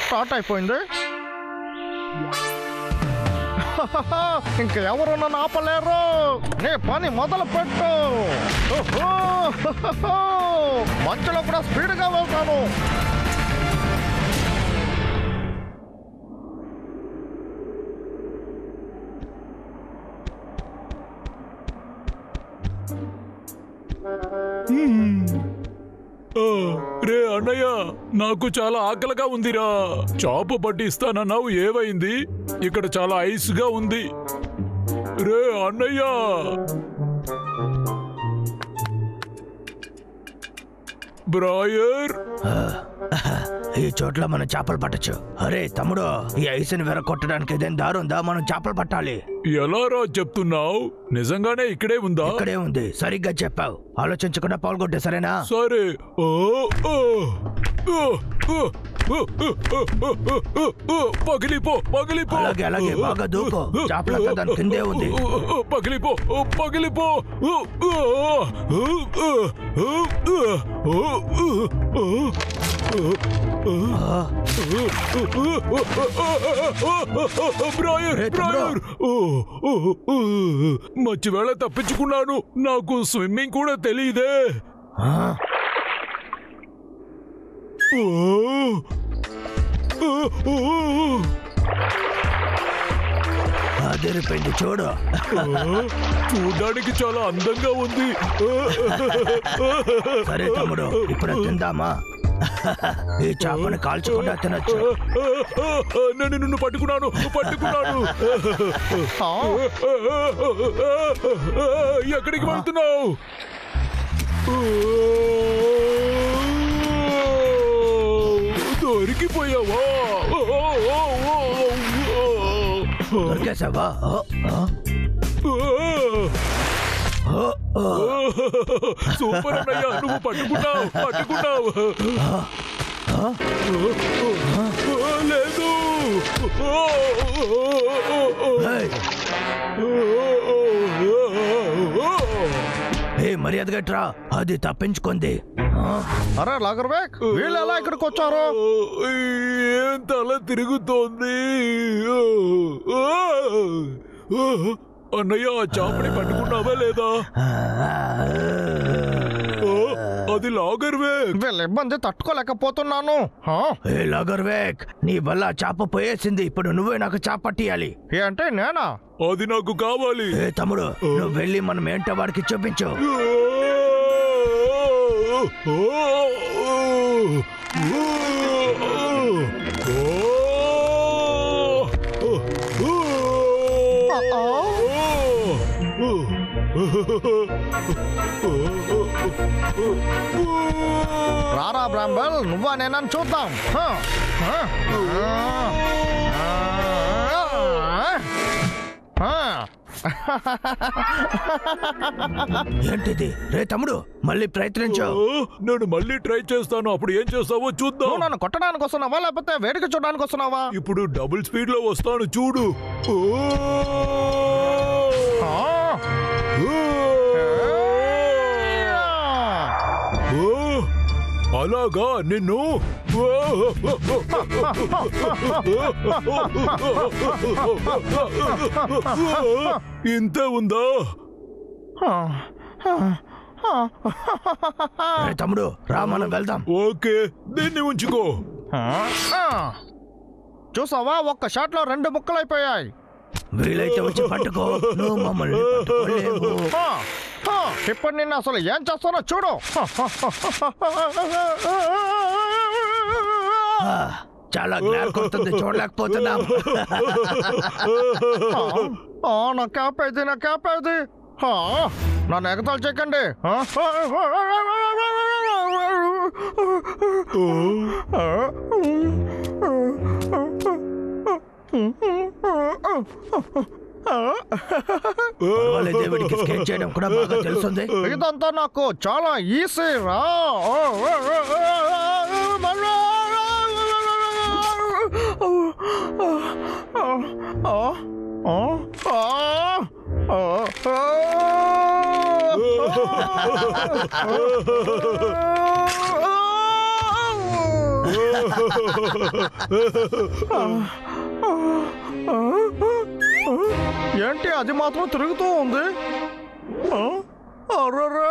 Start అయిపోయింది. ఇంకెవరు నన్ను ఆపలేరు. నీ పని మొదలు పెట్టు. మంచులో కూడా స్పీడ్గా వెళ్తాను. రే అన్నయ్య, నాకు చాలా ఆకలిగా ఉందిరా. చాప పట్టి ఇస్తానన్నావు, ఏవైంది? ఇక్కడ చాలా ఐస్ గా ఉంది. రే అన్నయ్య, బ్రాయర్, ఈ చోట్ల మనం చేపలు పట్టచ్చు. అరే తమ్ముడు, ఈ ఐసుని వెరకొట్టడానికి ఏదైనా దారి ఉందా? మనం చేపలు పట్టాలి. ఎలా రా చెప్తున్నావు? నిజంగానే ఇక్కడే ఉందా? ఇక్కడే ఉంది. సరిగ్గా చెప్పావు. ఆలోచించకుండా పాల్గొంటే సరేనా? సరే. పగిలిపో పగిలిపో. అలాగే అలాగే, బాగా దూకో. చేపల దాని కిందే ఉంది. పగిలిపో పగిలిపో. మంచి వేళ తప్పించుకున్నాను. నాకు స్విమ్మింగ్ కూడా తెలియదే. అదిరిపోయింది చూడు. చూడడానికి చాలా అందంగా ఉంది. సరే తమ్ముడు, ఇప్పుడు తిందామా? ఈ చేపని కాల్చకుండా తినచ్చు. నేను నిన్ను పట్టుకున్నాను. ఎక్కడికి వెళ్తున్నావు? దొరికిపోయావా? దొరికేసావా? సూపర్ అన్నయ్య, నువ్వు పట్టుకున్నావు. లేదు. మర్యాదగా ట్రా, అది తప్పించుకుంది. అరే లాగర్వేక్, వీళ్ళు ఎలా ఇక్కడికి వచ్చారు? ఏం తల తిరుగుతోంది. అన్నయ్య, ఆ చాపని పట్టుకున్నావా లేదా? అది లాగర్వేక్. వీళ్ళ ఇబ్బంది తట్టుకోలేకపోతున్నాను. లాగర్వేక్, నీ వల్ల చాప పోయేసింది. ఇప్పుడు నువ్వే నాకు చాప పట్టియాలి. ఏంటి నేనా? అది నాకు కావాలి. తమ్ముడు, నువ్వు వెళ్ళి మనం ఏంటో వాడికి చూపించు. రారా బ్రాంబల్, నువ్వా నేనని చూద్దాం. ఏంటిది? రే తమ్ముడు, మళ్ళీ ప్రయత్నించు. నేను మళ్ళీ ట్రై చేస్తాను. అప్పుడు ఏం చేస్తావో చూద్దాం. నన్ను కొట్టడానికి వస్తున్నావా లేకపోతే వేడికి చూడడానికి వస్తున్నావా? ఇప్పుడు డబుల్ స్పీడ్ లో వస్తాను, చూడు. అలాగా, నిన్ను ఇంతే ఉందా? తమ్ముడు రా, మనం వెళ్దాం. ఓకే, దీన్ని ఉంచుకో. చూసావా, ఒక్క షాట్ లో 2 ముక్కలైపోయాయి. వీలైతే వచ్చి పట్టుకో. నువ్వు మమ్మల్ని పట్టుకోలేవు. ఇప్పుడు నిన్ను అసలు ఏం చేస్తానో చూడు. చాలా గ్లార్ కొడుతుంది, చూడలేకపోతున్నాం. నా కాపేది నన్ను ఎగతాలు చెక్కండి. దేవుడికి స్కేట్ చేయడం కూడా బాగా తెలుస్తుంది. ఇదంతా నాకు చాలా ఈజీ రా. ఏంటి అది మాత్రం తిరుగుతూ ఉంది? అర్రర్రే!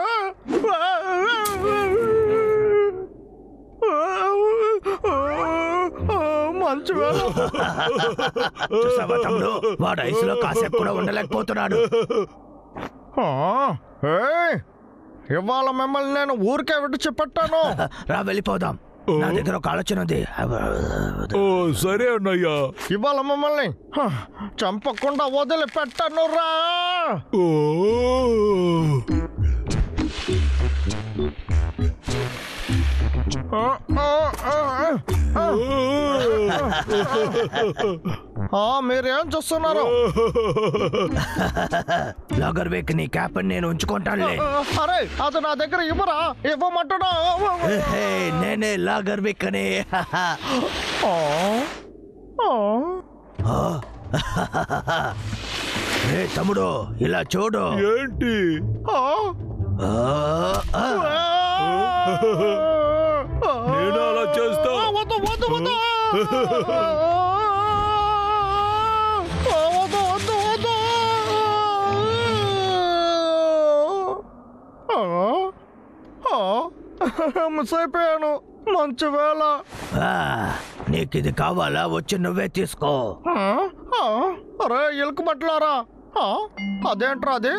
మంచి వేళ. చూసావా తమ్ముడు, వాడు ఐసులో కాసేపు కూడా ఉండలేకపోతున్నాడు. ఏయ్, ఇవాళ మిమ్మల్ని నేను ఊరికే విడిచిపెట్టాను. రా వెళ్ళిపోదాం. నా దగ్గర ఒక ఆలోచన ఉంది. ఓ సరే అన్నయ్య. ఇవాళ మిమ్మల్ని చంపకుండా వదిలిపెట్టను రా. ఓ మీరేం చూస్తున్నారు? లాగర్వేక్ నీ క్యాప్ నేను ఉంచుకుంటానులే. అరే అది నా దగ్గర ఇవ్వరా? ఇవ్వమంటున్నా. నేనే లాగర్వేక్ అని. ఏ తమ్ముడు ఇలా చూడు. ఏంటి? నేను అలా చేస్తా. వద్దు వద్దు వద్దు వద్దు వద్దు. మిస్ అయిపోయాను. మంచి వేళ. నీకు ఇది కావాలా? వచ్చి నువ్వే తీసుకో. అరే ఎలుక బట్టలారా, అదేంట్రా అది?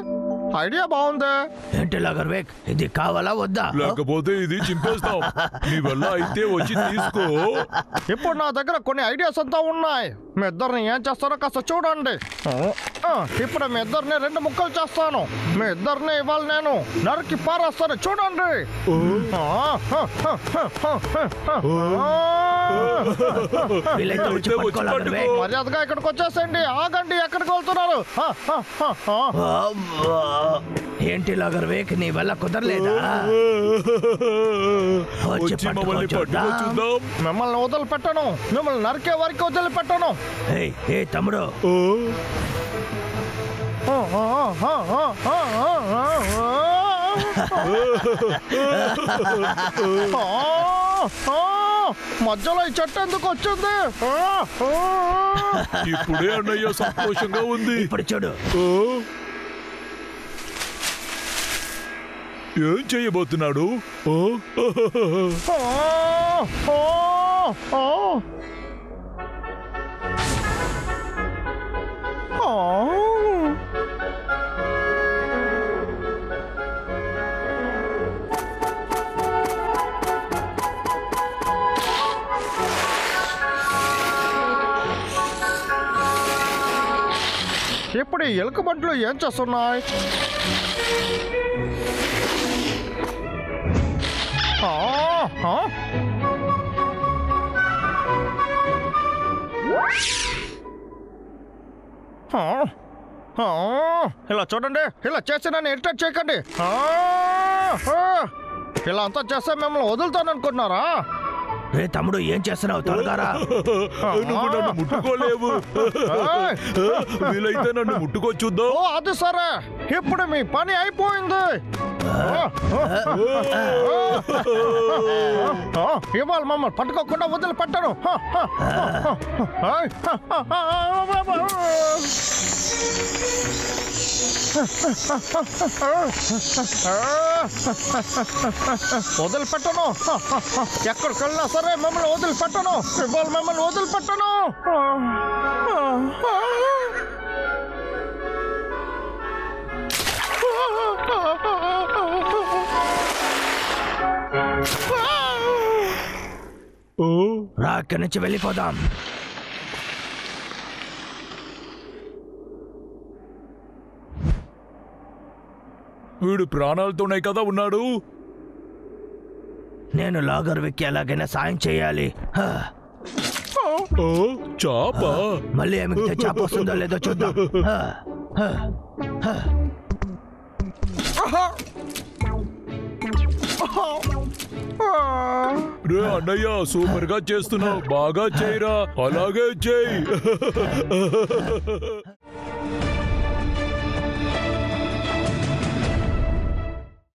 ఐడియా బాగుంది. ఏంటి లాగర్వేక్, ఇది కావాలా వద్దా? లేకపోతే ఇది చింపేస్తాం. నీ వల్ల అయితే వచ్చి తీసుకో. ఇప్పుడు నా దగ్గర కొన్ని ఐడియాస్ అంతా ఉన్నాయి. మీ ఇద్దరిని ఏం చేస్తారో కాస్త చూడండి. ఇప్పుడు మీ ఇద్దరిని 2 ముక్కలు చేస్తాను. మీ ఇద్దరిని ఇవాళ నేను నరికి పారేస్తాను. చూడండి. మర్యాదగా ఇక్కడికి వచ్చేసండి. ఆగండి, ఎక్కడికి వెళ్తున్నారు? ఏంటి లాగర్వేక్, నీ వల్ల కుదరలేదా? వచ్చి మమ్మల్ని పట్టుకో చూద్దాం. మిమ్మల్ని వదిలిపెట్టను. మిమ్మల్ని నరికే వరకు వదిలిపెట్టను. ఏ తమ్ముడు, మధ్యలో ఈ చెట్టు ఎందుకు వచ్చింది? ఇప్పుడే అన్నయ్య సంతోషంగా ఉంది. ఇప్పుడు చూడు. ఏం చేయబోతున్నాడు? ఇప్పుడు ఈ ఎలుక బంట్లు ఏం చేస్తున్నాయి? ఇలా చూడండి. ఇలా చేసి నన్ను ఇరిటేట్ చేయకండి. ఇలా అంతా చేస్తే మిమ్మల్ని వదులుతాను అనుకుంటున్నారా? రే తమ్ముడు, ఏం చేస్తున్నావు? త్వరగారా. నువ్వు నన్ను ముట్టుకోలేవు. వీలైతే నన్ను ముట్టుకో చూద్దాం. అది సరే, ఇప్పుడు మీ పని అయిపోయింది. ఇవాళ మమ్మల్ని పట్టుకోకుండా వదిలిపెట్టను. వదిలిపెట్టను. ఎక్కడికి వెళ్ళినా సరే మమ్మల్ని వదిలిపెట్టను. ఇవాళ మమ్మల్ని వదిలిపెట్టను. రా, ఇక్కడి నుంచి వెళ్ళిపోదాం. వీడు ప్రాణాలతోనే కదా ఉన్నాడు. నేను లాగర్వేక్ ఎలాగైనా సాయం చేయాలి. చాప మళ్ళీ ఆమెకి చాప వస్తుందో లేదో చూద్దాం. రే అన్నయ్య, సూపర్ గా చేస్తున్నావు. బాగా చేయరా. అలాగే చేయి.